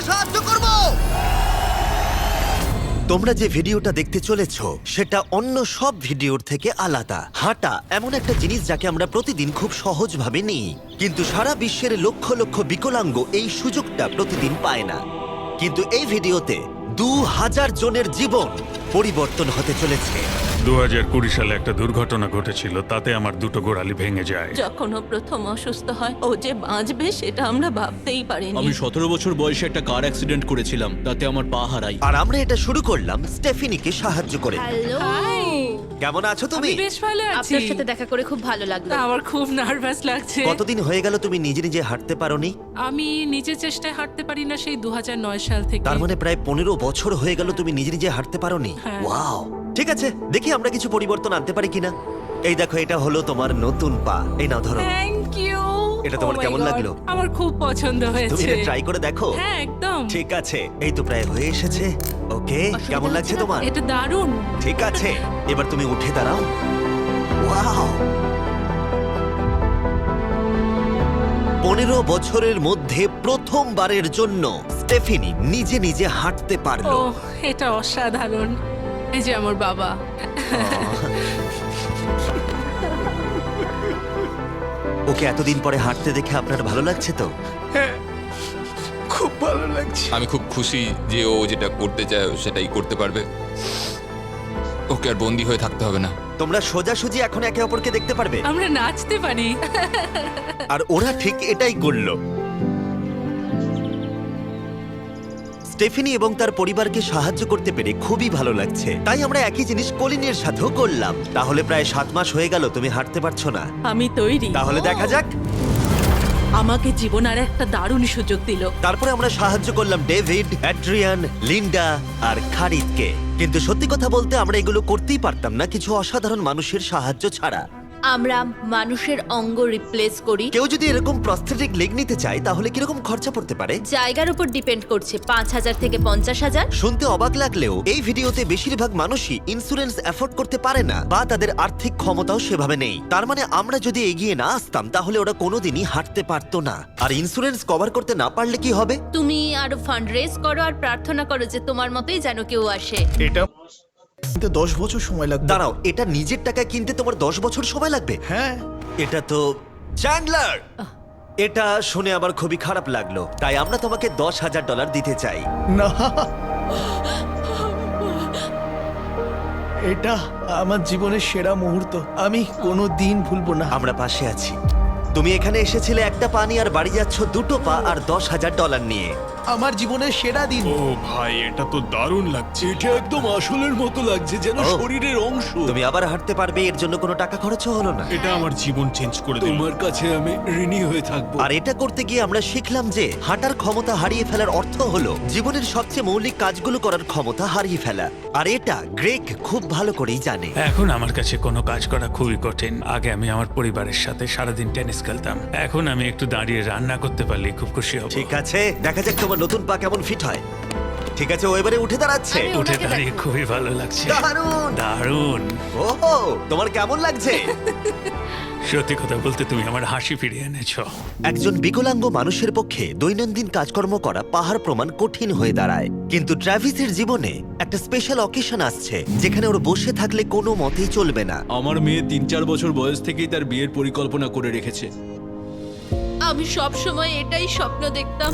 সাহায্য করব। তোমরা যে ভিডিওটা দেখতে চলেছো সেটা অন্য সব ভিডিওর থেকে আলাদা। হাঁটা এমন একটা জিনিস যাকে আমরা প্রতিদিন খুব সহজভাবে নিই, কিন্তু সারা বিশ্বের লক্ষ লক্ষ বিকলাঙ্গ এই সুযোগটা প্রতিদিন পায় না। কিন্তু এই ভিডিওতে 2000 জনের জীবন পরিবর্তন হতে চলেছে। 2020 সালে একটা দুর্ঘটনা ঘটেছিল, তাতে আমার দুটো গোড়ালি ভেঙে যায়। যখন ও প্রথম অসুস্থ হয়, ও যে বাঁচবে সেটা আমরা ভাবতেই পারিনি। আমি 17 বছর বয়সে একটা কার অ্যাক্সিডেন্ট করেছিলাম, তাতে আমার পা হারাই। আর আমরা এটা শুরু করলাম স্টেফিনিকে সাহায্য করে। হ্যালো, কেমন আছো তুমি? বেশ ভালো আছি। আপনার সাথে দেখা করে খুব ভালো লাগলো। আমার খুব নার্ভাস লাগছে। কতদিন হয়ে গেল তুমি নিজে নিজে হাঁটতে পারোনি? আমি নিজের চেষ্টায় হাঁটতে পারি না সেই 2009 সাল থেকে। তার মানে প্রায় 15 বছর হয়ে গেল তুমি নিজে নিজে হাঁটতে পারোনি। হ্যাঁ। ওয়াও, ঠিক আছে, দেখি আমরা কিছু পরিবর্তন আনতে পারি কিনা। এই দেখো, এটা হলো তোমার নতুন পা। এই নাও, ধরো। Thank you. এটা তোমার কেমন লাগলো? আমার খুব পছন্দ তুমি হয়েছে। এটা ট্রাই করে দেখো। হ্যাঁ, একদম। ঠিক আছে, এই তো প্রায় হয়ে এসেছে। ওকে, কেমন লাগছে তোমার? এটা দারুণ। ঠিক আছে, এবার তুমি উঠে দাঁড়াও। ওয়াও, 15 বছরের মধ্যে প্রথমবারের জন্য স্টেফিনি নিজে নিজে হাঁটতে ও, পারলো। এটা অসাধারণ। এই যে আমার বাবা। ওকে এতদিন পরে হাঁটতে দেখে আপনার ভালো লাগছে তো? আমি খুব খুশি যে ও যেটা করতে চায় ও সেটাই করতে পারবে। ওকে আর বন্দি হয়ে থাকতে হবে না। তোমরা সোজাসুজি এখন একে অপরকে দেখতে পারবে। আমরা নাচতে পারি। আর ওরা ঠিক এটাই করলো। স্টেফিনি এবং তার পরিবারকে সাহায্য করতে পেরে খুবই ভালো লাগছে। তাই আমরা একই জিনিস কলিনের সাথেও করলাম। তাহলে প্রায় 7 মাস হয়ে গেল তুমি হাঁটতে পারছো না। আমি তৈরি। তাহলে দেখা যাক। আমাকে জীবন আর একটা দারুণ সুযোগ দিল। তারপরে আমরা সাহায্য করলাম ডেভিড, অ্যাড্রিয়ান, লিন্ডা আর খারিদকে। কিন্তু সত্যি কথা বলতে আমরা এগুলো করতেই পারতাম না কিছু অসাধারণ মানুষের সাহায্য ছাড়া। আমরা মানুষের অঙ্গ রিপ্লেস করি। কেউ যদি এরকম প্রস্থেটিক লেগ নিতে চায় তাহলে কিরকম খরচা পড়তে পারে? জায়গার উপর ডিপেন্ড করছে, 5,000 থেকে 50,000। শুনতে অবাক লাগলেও এই ভিডিওতে বেশিরভাগ মানুষই ইন্স্যুরেন্স অ্যাফোর্ড করতে পারে না বা তাদের আর্থিক ক্ষমতাও সেভাবে নেই। তার মানে আমরা যদি এগিয়ে না আসতাম তাহলে ওরা কোনোদিনই হাঁটতে পারতো না। আর ইন্স্যুরেন্স কভার করতে না পারলে কি হবে? তুমি আরো ফান্ড রেজ করো আর প্রার্থনা করো যে তোমার মতোই যেন কেউ আসে। এটা কিন্তু 10 বছর সময় লাগবে। দাঁড়াও, এটা নিজের টাকায় কিনতে তোমার 10 বছর সময় লাগবে? হ্যাঁ, এটা তো চ্যান্ডলার, এটা শুনে আবার খুবই খারাপ লাগলো। তাই আমরা তোমাকে $10,000 দিতে চাই। না, এটা আমার জীবনের সেরা মুহূর্ত। আমি কোনো দিন ভুলবো না। আমরা পাশে আছি। তুমি এখানে এসেছিলে একটা পা নিয়ে আর বাড়ি যাচ্ছ দুটো পা আর $10,000 নিয়ে। আমার জীবনের সেরা দিন। ও ভাই, এটা তো দারুণ লাগছে। এটা একদম আসলের মতো লাগছে, যেন ও। শরীরের অংশ। তুমি আবার হাঁটতে পারবে, এর জন্য কোনো টাকা খরচও হলো না। এটা আমার জীবন চেঞ্জ করে দিল। তোমার কাছে আমি ঋণী হয়ে থাকবো। আর এটা করতে গিয়ে আমরা শিখলাম যে হাঁটার ক্ষমতা হারিয়ে ফেলার অর্থ হলো জীবনের সবচেয়ে মৌলিক কাজগুলো করার ক্ষমতা হারিয়ে ফেলা। আর এটা গ্রেগ খুব ভালো করেই জানে। এখন আমার কাছে কোনো কাজ করা খুবই কঠিন। আগে আমি আমার পরিবারের সাথে সারাদিন টেনিস খেলতাম, এখন আমি একটু দাঁড়িয়ে রান্না করতে পারলে খুব খুশি হব। ঠিক আছে, দেখা যাক তোমার নতুন পা কেমন ফিট হয়। ঠিক আছে, ও এবারে উঠে দাঁড়াচ্ছে। আমি উঠে ওনাকে দাঁড়িয়ে খুবই ভালো লাগছে। দারুণ! দারুণ। ওহো, তোমার কেমন লাগছে? সত্যি কথা বলতে তুমি আমার হাসি ফিরিয়ে এনেছো। একজন বিকলাঙ্গ মানুষের পক্ষে দৈনন্দিন কাজকর্ম করা পাহাড় প্রমাণ কঠিন হয়ে দাঁড়ায়। কিন্তু ট্রাভিসের জীবনে একটা স্পেশাল অকেশন আসছে যেখানে ওর বসে থাকলে কোনো মতেই চলবে না। আমার মেয়ে 3-4 বছর বয়স থেকেই তার বিয়ের পরিকল্পনা করে রেখেছে। আমি সব সময় এটাই স্বপ্ন দেখতাম,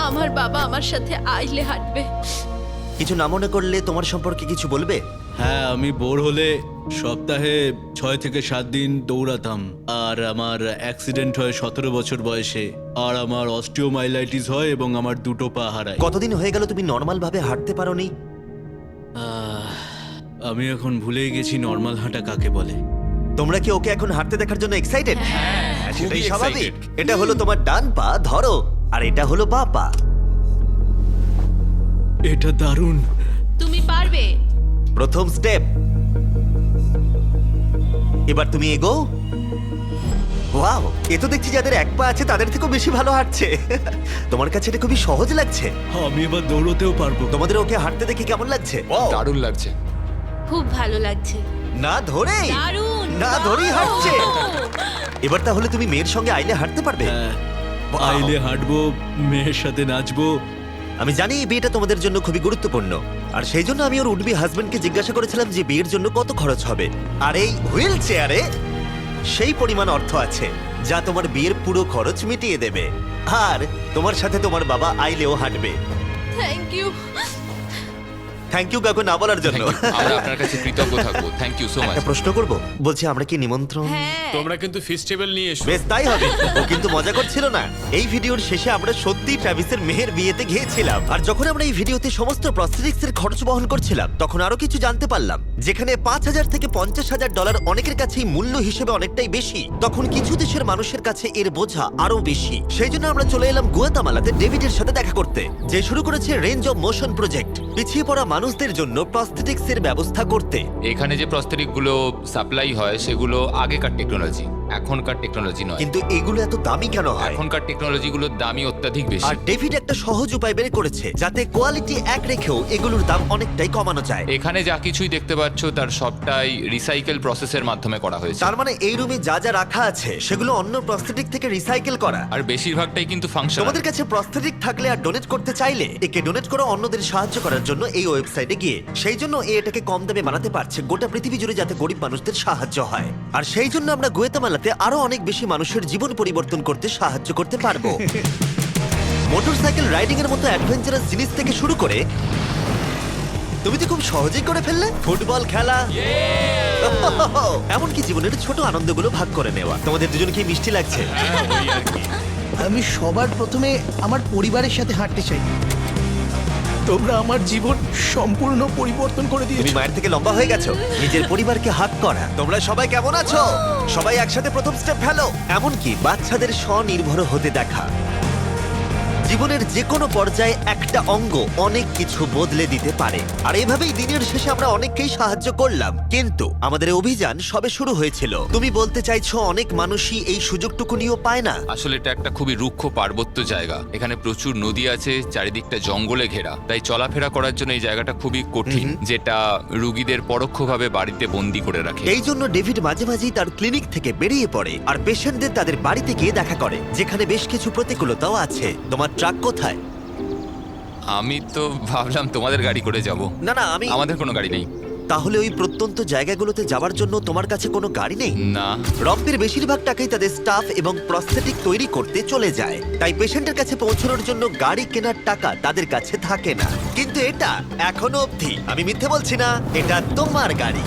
আমার বাবা আমার সাথে আইলে হাঁটবে। কিছু না মনে করলে তোমার সম্পর্কে কিছু বলবে? হ্যাঁ, আমি বোর হলে সপ্তাহে 6 থেকে 7 দিন দৌড়াতাম। আর আমার অ্যাক্সিডেন্ট হয় 17 বছর বয়সে। আর আমার অস্টিওমাইলাইটিস হয় এবং আমার দুটো পা হারায়। কতদিন হয়ে গেল তুমি নর্মাল ভাবে হাঁটতে পারোনি? আমি এখন ভুলেই গেছি নর্মাল হাঁটা কাকে বলে। তোমরা কি ওকে এখন হাঁটতে দেখার জন্য এক্সাইটেড? সেটাই খুবই স্বাভাবিক। excited। এটা হলো তোমার ডান পা, ধরো, আর এটা হলো বাঁ পা। এটা দারুণ। তুমি পারবে। প্রথম স্টেপ। এবার তুমি এগো। ওয়াও, এ তো দেখছি যাদের এক পা আছে তাদের থেকেও বেশি ভালো হাঁটছে। তোমার কাছে এটা খুবই সহজ লাগছে। আমি এবার দৌড়তেও পারবো। তোমাদের ওকে হাঁটতে দেখে কেমন লাগছে? দারুণ লাগছে। খুব ভালো লাগছে। না ধরেই, দারুণ, না ধরেই হাঁটছে। দারুণ। এবার তাহলে তুমি মেয়ের সঙ্গে আইলে হাঁটতে পারবে? হ্যাঁ, Wow! আইলে হাঁটবো, মেয়ের সাথে নাচবো, আমি জানি এই বিয়েটা তোমাদের জন্য খুবই গুরুত্বপূর্ণ, আর সেই জন্য আমি ওর উডবি হাজবেন্ডকে জিজ্ঞাসা করেছিলাম যে বিয়ের জন্য কত খরচ হবে। আর এই হুইল চেয়ারে সেই পরিমাণ অর্থ আছে যা তোমার বিয়ের পুরো খরচ মিটিয়ে দেবে। আর তোমার সাথে তোমার বাবা আইলেও হাঁটবে। Thank you. থ্যাংক ইউ কাকু না বলার জন্য। Thank you. আমরা আপনার কাছে কৃতজ্ঞ থাকবো, থ্যাংক ইউ সো মাচ। একটা প্রশ্ন করব, বলছি আমরা কি নিমন্ত্রণ? হ্যাঁ, তোমরা কিন্তু ফেস্টিভ্যাল নিয়ে এসো। বেশ তাই হবে। ও কিন্তু মজা করছিল না। এই ভিডিওর শেষে আমরা সত্যি ট্রাভিসের মেহের বিয়েতে গিয়েছিলাম, আর যখন আমরা এই ভিডিওতে সমস্ত প্রস্থেটিক্স এর খরচ বহন করছিলাম তখন আরো কিছু জানতে পারলাম। যেখানে $5,000 থেকে $50,000 অনেকের কাছেই মূল্য হিসেবে অনেকটাই বেশি, তখন কিছু দেশের মানুষের কাছে এর বোঝা আরো বেশি। সেই জন্য আমরা চলে এলাম গুয়াতামালাতে ডেভিডের সাথে দেখা করতে, যে শুরু করেছে রেঞ্জ অফ মোশন প্রজেক্ট, পিছিয়ে পড়া মানুষদের জন্য প্রস্থেটিক্স এর ব্যবস্থা করতে। এখানে যে প্রস্তরিক গুলো সাপ্লাই হয় সেগুলো আগেকার টেকনোলজি, এখনকার টেকনোলজি নয়। কিন্তু এগুলো এত দামি কেন হয়? এখনকার টেকনোলজি গুলোর দামই অত্যাধিক বেশি। আর ডেভিড একটা সহজ উপায় বের করেছে যাতে কোয়ালিটি এক রেখেও এগুলোর দাম অনেকটাই কমানো যায়। এখানে যা কিছুই দেখতে পাচ্ছ তার সবটাই রিসাইকেল প্রসেসের মাধ্যমে করা হয়েছে। তার মানে এই রুমে যা যা রাখা আছে সেগুলো অন্য প্রস্থেটিক থেকে রিসাইকেল করা। আর বেশিরভাগটাই কিন্তু ফাংশন। তোমাদের কাছে প্রস্থেটিক থাকলে আর ডোনেট করতে চাইলে একে ডোনেট করো অন্যদের সাহায্য করার জন্য এই ওয়েবসাইটে গিয়ে। সেই জন্য এটাকে কম দামে বানাতে পারছে গোটা পৃথিবী জুড়ে যাতে গরিব মানুষদের সাহায্য হয়। আর সেই জন্য আমরা গুয়াতামালাতে আরো অনেক বেশি মানুষের জীবন পরিবর্তন করতে সাহায্য করতে পারবো। মোটরসাইকেল রাইডিং এর মতো অ্যাডভেঞ্চারাস জিনিস থেকে শুরু করে তুমি তো খুব সহজেই করে ফেললে ফুটবল খেলা, এমনকি জীবনের ছোট আনন্দগুলো ভাগ করে নেওয়া। তোমাদের দুজনকে মিষ্টি লাগছে? আমি সবার প্রথমে আমার পরিবারের সাথে হাঁটতে চাই। তোমরা আমার জীবন সম্পূর্ণ পরিবর্তন করে তুমি দিয়েছো। মায়ের থেকে লম্বা হয়ে গেছো। নিজের পরিবারকে হাত করা। তোমরা সবাই কেমন আছো? সবাই একসাথে প্রথম স্টেপ ফেলো। এমনকি বাচ্চাদের স্বনির্ভর হতে দেখা। জীবনের যে কোনো পর্যায়ে একটা অঙ্গ অনেক কিছু বদলে দিতে পারে। আর এভাবেই দিনের শেষে আমরা অনেককেই সাহায্য করলাম, কিন্তু আমাদের অভিযান সবে শুরু হয়েছিল। তুমি বলতে চাইছো অনেক মানুষই এই সুযোগটুকু নিয়েও পায় না? আসলে এটা একটা খুবই রুক্ষ পার্বত্য জায়গা। এখানে প্রচুর নদী আছে, চারিদিকটা জঙ্গলে ঘেরা, তাই চলাফেরা করার জন্য এই জায়গাটা খুবই কঠিন, যেটা রুগীদের পরোক্ষভাবে বাড়িতে বন্দি করে রাখে। এই জন্য ডেভিড মাঝে মাঝেই তার ক্লিনিক থেকে বেরিয়ে পড়ে আর পেশেন্টদের তাদের বাড়িতে গিয়ে দেখা করে, যেখানে বেশ কিছু প্রতিকূলতাও আছে। তোমার ট্রাক কোথায়? আমি তো ভাবলাম তোমাদের গাড়ি করে যাব। না না, আমি আমাদের কোনো গাড়ি নেই। তাহলে ওই প্রত্যন্ত জায়গাগুলোতে যাওয়ার জন্য তোমার কাছে কোনো গাড়ি নেই? না। রম্পের বেশিরভাগ টাকাই তাদের স্টাফ এবং প্রস্থেটিক তৈরি করতে চলে যায়, তাই পেশেন্টের কাছে পৌঁছানোর জন্য গাড়ি কেনার টাকা তাদের কাছে থাকে না। কিন্তু এটা এখনো অবধি, আমি মিথ্যে বলছি না, এটা তোমার গাড়ি।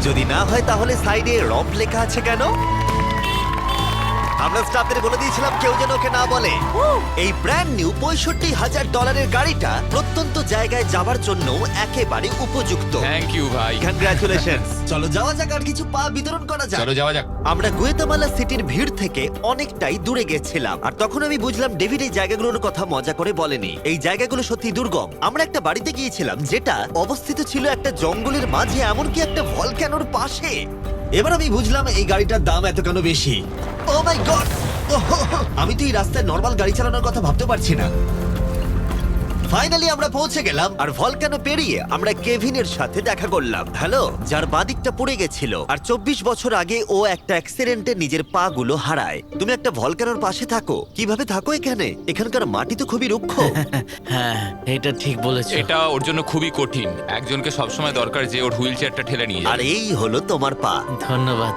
যদি না হয় তাহলে সাইডে রম্প লেখা আছে কেন? আমরা স্টাফদের বলে দিয়েছিলাম কেউ যেন ওকে না বলে। এই ব্র্যান্ড নিউ $65,000 গাড়িটা প্রত্যন্ত জায়গায় যাওয়ার জন্য একেবারে উপযুক্ত। থ্যাংক ইউ ভাই। কংগ্রাচুলেশনস। চলো যাওয়া যাক আর কিছু পা বিতরণ করা যাক। চলো যাওয়া যাক। আমরা গুয়েতামালা সিটির ভিড় থেকে অনেকটাই দূরে গেছিলাম, আর তখন আমি বুঝলাম ডেভিড এই জায়গাগুলোর কথা মজা করে বলেনি। এই জায়গাগুলো সত্যি দুর্গম। আমরা একটা বাড়িতে গিয়েছিলাম যেটা অবস্থিত ছিল একটা জঙ্গলের মাঝে, এমনকি একটা ভলক্যানোর পাশে। এবার আমি বুঝলাম এই গাড়িটার দাম এত কেন বেশি। ও মাই গড! আমি তো এই রাস্তায় নর্মাল গাড়ি চালানোর কথা ভাবতে পারছি না। ফাইনালি আমরা পৌঁছে গেলাম, আর ভলকানো পেরিয়ে আমরা কেভিনের সাথে দেখা করলাম। হ্যালো, যার বাদিকটা পড়ে গেছিল, আর 24 বছর আগে ও একটা অ্যাক্সিডেন্টে নিজের পা গুলো হারায়। তুমি একটা ভলকানোর পাশে থাকো, কিভাবে থাকো এখানে? এখানকার মাটি তো খুবই রুক্ষ। হ্যাঁ, এটা ঠিক বলেছো। এটা ওর জন্য খুবই কঠিন। একজনকে সবসময় দরকার যে ওর হুইল চেয়ারটা ঠেলে নিয়ে আর যাবে। এই হলো তোমার পা। ধন্যবাদ।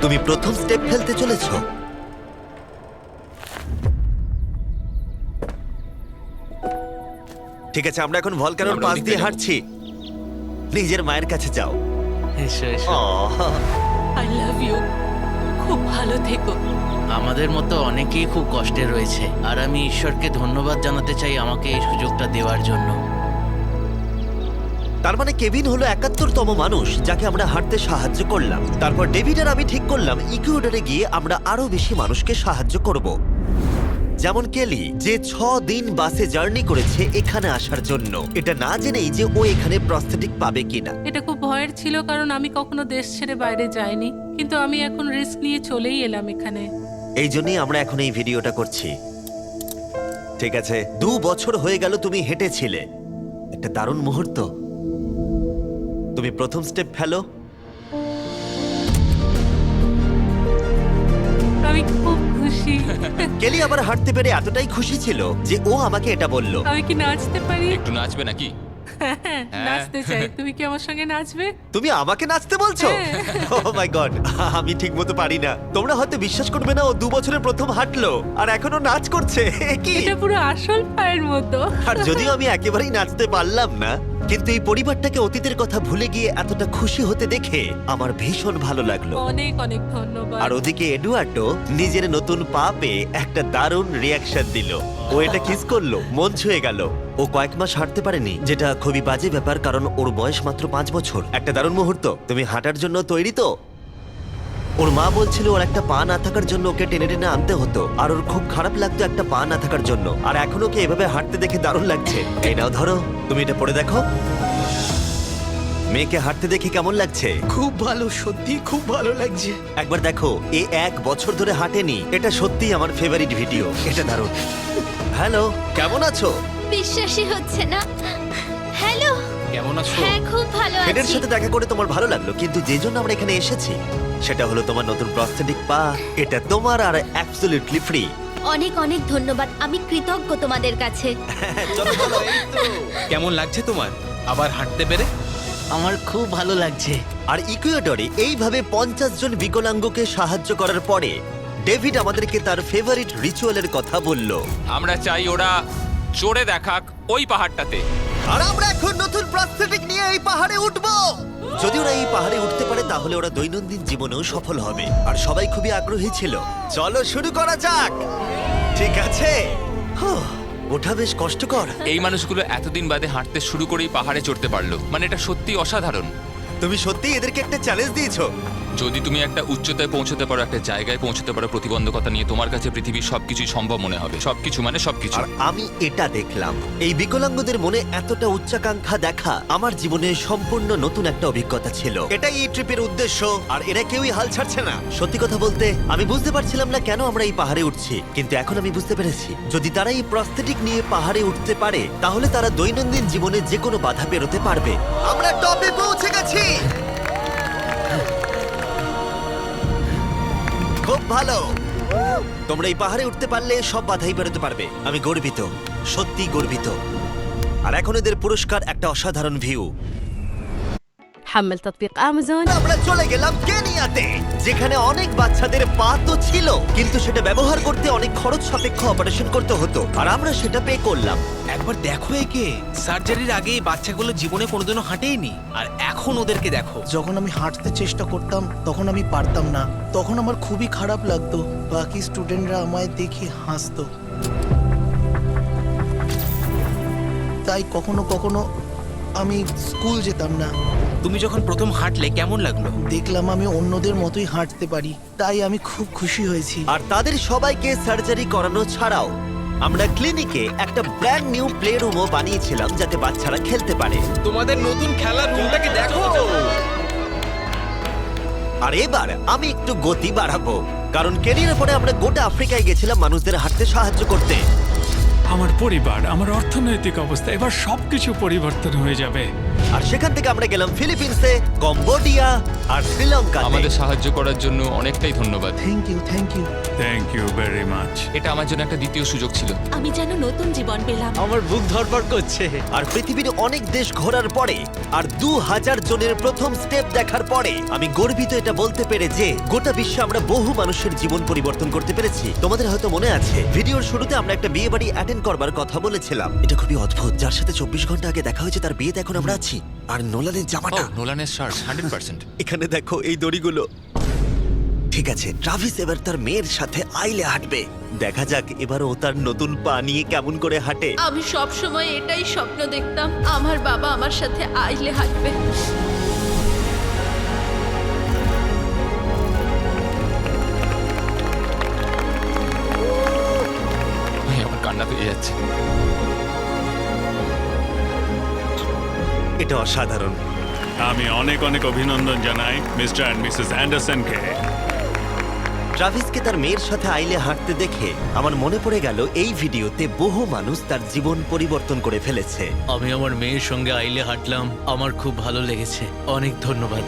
তুমি প্রথম স্টেপ ফেলতে চলেছো। ঠিক আছে, আমরা এখন ভলকানোর আমরা পাশ ওদিকে দিয়ে যাবো। হাঁটছি। নিজের মায়ের কাছে যাও। এসো এসো। আহ, আই লাভ ইউ। খুব ভালো থেকো। আমাদের মতো অনেকেই খুব কষ্টে রয়েছে, আর আমি ঈশ্বরকে ধন্যবাদ জানাতে চাই আমাকে এই সুযোগটা দেওয়ার জন্য। তার মানে কেভিন হলো 71তম মানুষ যাকে আমরা হাঁটতে সাহায্য করলাম। তারপর ডেভিড আর আমি ঠিক করলাম ইকুয়েডরে গিয়ে আমরা আরো বেশি মানুষকে সাহায্য করব, যেমন কেলি, যে 6 দিন বাসে জার্নি করেছে এখানে আসার জন্য, এটা না জেনেই যে ও এখানে প্রস্থেটিক পাবে কিনা। এটা খুব ভয়ের ছিল, কারণ আমি কখনো দেশ ছেড়ে বাইরে যাইনি, কিন্তু আমি এখন রিস্ক নিয়ে চলেই এলাম এখানে। এই জন্যই আমরা এখন এই ভিডিওটা করছি। ঠিক আছে, 2 বছর হয়ে গেল তুমি হেঁটেছিলে, একটা দারুণ মুহূর্ত। তুমি প্রথম স্টেপ ফেলো। আমি খুব খুশি। খুশি। কেলি আবার হাঁটতে পেরে এতটাই খুশি ছিল যে ও আমাকে এটা বলল। আমি কি নাচতে পারি? একটু নাচবে নাকি? নাচতে চাই, তুমি কি আমার সঙ্গে নাচবে? তুমি আমাকে নাচতে বলছো? ও মাই গড, আমি ঠিকমতো পারি না। তোমরা হয়তো বিশ্বাস করবে না, ও 2 বছরের প্রথম হাঁটলো আর এখনো নাচ করছে। এ কি? এটা পুরো আসল পায়ের মতো। আর যদিও আমি একেবারেই নাচতে পারলাম না, কিন্তু এই পরিবারটাকে অতীতের কথা ভুলে গিয়ে এতটা খুশি হতে দেখে আমার ভীষণ ভালো লাগলো। অনেক অনেক ধন্যবাদ। আর ওদিকে এডুয়ার্ডো নিজের নতুন পা পেয়ে একটা দারুণ রিয়াকশন দিল। ও এটা কিস করলো, মন ছুঁয়ে গেল। ও কয়েক মাস হাঁটতে পারেনি, যেটা খুবই বাজে ব্যাপার, কারণ ওর বয়স মাত্র 5 বছর। একটা দারুণ মুহূর্ত। তুমি হাঁটার জন্য তৈরি তো? ওর মা বলছিল ওর একটা পা না থাকার জন্য ওকে টেনে টেনে আনতে হতো, আর ওর খুব খারাপ লাগতো একটা পা না থাকার জন্য। আর এখন ওকে এভাবে হাঁটতে দেখে দারুণ লাগছে। এই নাও ধরো, তুমি এটা পরে দেখো। মেয়েকে হাঁটতে দেখে কেমন লাগছে? খুব ভালো, সত্যি খুব ভালো লাগছে। একবার দেখো, এ 1 বছর ধরে হাঁটেনি। এটা সত্যিই আমার ফেভারিট ভিডিও। এটা দারুণ। হ্যালো, কেমন আছো? বিশ্বাসই হচ্ছে না। হ্যালো, কেমন আছো? হ্যাঁ খুব ভালো ফ্রেডের আছি। সাথে দেখা করে তোমার ভালো লাগলো, কিন্তু যে জন্য আমরা এখানে এসেছি সেটা হলো তোমার নতুন প্রস্থেটিক পা। এটা তোমার আর অ্যাবসলিউটলি ফ্রি। অনেক অনেক ধন্যবাদ, আমি কৃতজ্ঞ তোমাদের কাছে। চলো চলো। কেমন লাগছে তোমার আবার হাঁটতে পেরে? আমার খুব ভালো লাগছে। আর ইকুয়েডরে এইভাবে 50 জন বিকলাঙ্গকে সাহায্য করার পরে ডেভিড আমাদেরকে তার ফেভারিট রিচুয়ালের কথা বলল। আমরা চাই ওরা চড়ে দেখাক ওই পাহাড়টাতে। আর আমরা এখন নতুন প্রস্থেটিক নিয়ে এই পাহাড়ে উঠবো। যদি ওরা এই পাহাড়ে উঠতে পারে তাহলে ওরা দৈনন্দিন জীবনেও সফল হবে। আর সবাই খুবই আগ্রহী ছিল। চলো শুরু করা যাক। ঠিক আছে। হুঁ, ওঠা বেশ কষ্টকর। এই মানুষগুলো এতদিন বাদে হাঁটতে শুরু করেই পাহাড়ে চড়তে পারলো, মানে এটা সত্যি অসাধারণ। তুমি সত্যি এদেরকে একটা চ্যালেঞ্জ দিয়েছো। যদি তুমি একটা উচ্চতায় পৌঁছতে পারো, একটা জায়গায় পৌঁছতে পারো, প্রতিবন্ধকতা নিয়ে তোমার কাছে পৃথিবীর সবকিছুই সম্ভব মনে হবে। সবকিছু মানে সবকিছু। আর আমি এটা দেখলাম, এই বিকলাঙ্গদের মনে এতটা উচ্চাকাঙ্ক্ষা দেখা আমার জীবনে সম্পূর্ণ নতুন একটা অভিজ্ঞতা ছিল। এটাই এই ট্রিপের উদ্দেশ্য, আর এরা কেউই হাল ছাড়ছে না। সত্যি কথা বলতে আমি বুঝতে পারছিলাম না কেন আমরা এই পাহাড়ে উঠছি, কিন্তু এখন আমি বুঝতে পেরেছি যদি তারা এই প্রস্থেটিক নিয়ে পাহাড়ে উঠতে পারে তাহলে তারা দৈনন্দিন জীবনে যে কোনো বাধা পেরোতে পারবে। আমরা টপে পৌঁছে গেছি। খুব ভালো। তোমরা এই পাহাড়ে উঠতে পারলে সব বাধাই বেরোতে পারবে। আমি গর্বিত, সত্যি গর্বিত। আর এখন এদের পুরস্কার একটা অসাধারণ ভিউ। حمل تطبيق امازون আমরা চলে গেলাম কেনিয়াতে, যেখানে অনেক বাচ্চাদের পা তো ছিল, কিন্তু সেটা ব্যবহার করতে অনেক খরচ সাপেক্ষ অপারেশন করতে হতো, আর আমরা সেটা পে করলাম। একবার দেখো একে, সার্জারির আগে এই বাচ্চাগুলো জীবনে কোনোদিনও হাঁটেইনি, আর এখন ওদেরকে দেখো। যখন আমি হাঁটতে চেষ্টা করতাম তখন আমি পারতাম না, তখন আমার খুবই খারাপ লাগতো। বাকি স্টুডেন্টরা আমায় দেখে হাসতো, তাই কখনো কখনো আমি স্কুল যেতাম না। তুমি যখন প্রথম হাঁটলে কেমন লাগলো? দেখলাম আমি অন্যদের মতোই হাঁটতে পারি, তাই আমি খুব খুশি হয়েছি। আর তাদের সবাইকে সার্জারি করানো ছাড়াও আমরা ক্লিনিকে একটা ব্র্যান্ড নিউ প্লে রুমও বানিয়েছিলাম যাতে বাচ্চারা খেলতে পারে। তোমাদের নতুন খেলার রুমটাকে দেখো। আর এবার আমি একটু গতি বাড়াবো, কারণ কেনিয়ার পরে আমরা গোটা আফ্রিকায় গেছিলাম মানুষদের হাঁটতে সাহায্য করতে। আমার পরিবার, আমার অর্থনৈতিক অবস্থা, এবার সবকিছু পরিবর্তন হয়ে যাবে। আর সেখান থেকে আমরা গেলাম ফিলিপিন্সে, কম্বোডিয়া আর শ্রীলঙ্কা। আমাদের সাহায্য করার জন্য অনেকটাই ধন্যবাদ। Thank you, thank you. Thank you very much. এটা আমার জন্য একটা দ্বিতীয় সুযোগ ছিল। আমি যেন নতুন জীবন পেলাম। আমার বুক ধড়ফড় করছে। আর পৃথিবীর অনেক দেশ ঘোরার পরে আর 2000 জনের প্রথম স্টেপ দেখার পরে আমি গর্বিত এটা বলতে পেরে যে গোটা বিশ্বে আমরা বহু মানুষের জীবন পরিবর্তন করতে পেরেছি। তোমাদের হয়তো মনে আছে ভিডিওর শুরুতে আমরা একটা বিয়ে বাড়ি অ্যাটেন্ড করবার কথা বলেছিলাম। এটা খুবই অদ্ভুত, যার সাথে 24 ঘন্টা আগে দেখা হয়েছে তার বিয়েতে এখন আমরা আছি। আর নোলানের জামাটা, নোলানের শার্ট 100%। এখানে দেখো এই দড়িগুলো। ঠিক আছে, ট্রাভিস এবার তার মেয়ের সাথে আইলে হাঁটবে। দেখা যাক এবার ও তার নতুন পা নিয়ে কেমন করে হাঁটে। আমি সব সময় এটাই স্বপ্ন দেখতাম, আমার বাবা আমার সাথে আইলে হাঁটবে। আমার কান্না পেয়ে যাচ্ছে। এটা অসাধারণ। আমি অনেক অনেক অভিনন্দন জানাই মিস্টার অ্যান্ড মিসেস অ্যান্ডারসনকে। ট্রাভিসকে তার মেয়ের সাথে আইলে হাঁটতে দেখে আমার মনে পড়ে গেল এই ভিডিওতে বহু মানুষ তার জীবন পরিবর্তন করে ফেলেছে। আমি আমার মেয়ের সঙ্গে আইলে হাঁটলাম, আমার খুব ভালো লেগেছে। অনেক ধন্যবাদ।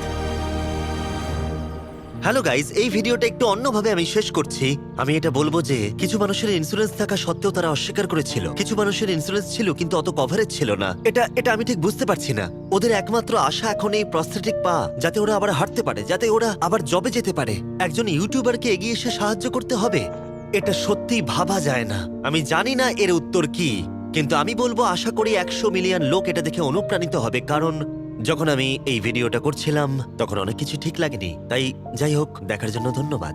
হ্যালো গাইজ, এই ভিডিওটা একটু অন্যভাবে আমি শেষ করছি। আমি এটা বলবো যে কিছু মানুষের ইন্স্যুরেন্স থাকা সত্ত্বেও তারা অস্বীকার করেছিল, কিছু মানুষের ইন্স্যুরেন্স ছিল কিন্তু অত কভারেজ ছিল না। এটা আমি ঠিক বুঝতে পারছি না। ওদের একমাত্র আশা এখন এই প্রস্থেটিক পা, যাতে ওরা আবার হাঁটতে পারে, যাতে ওরা আবার জবে যেতে পারে। একজন ইউটিউবারকে এগিয়ে এসে সাহায্য করতে হবে, এটা সত্যি ভাবা যায় না। আমি জানি না এর উত্তর কি, কিন্তু আমি বলবো আশা করি 100 মিলিয়ন লোক এটা দেখে অনুপ্রাণিত হবে। কারণ যখন আমি এই ভিডিওটা করছিলাম তখন অনেক কিছু ঠিক লাগেনি। তাই যাই হোক, দেখার জন্য ধন্যবাদ।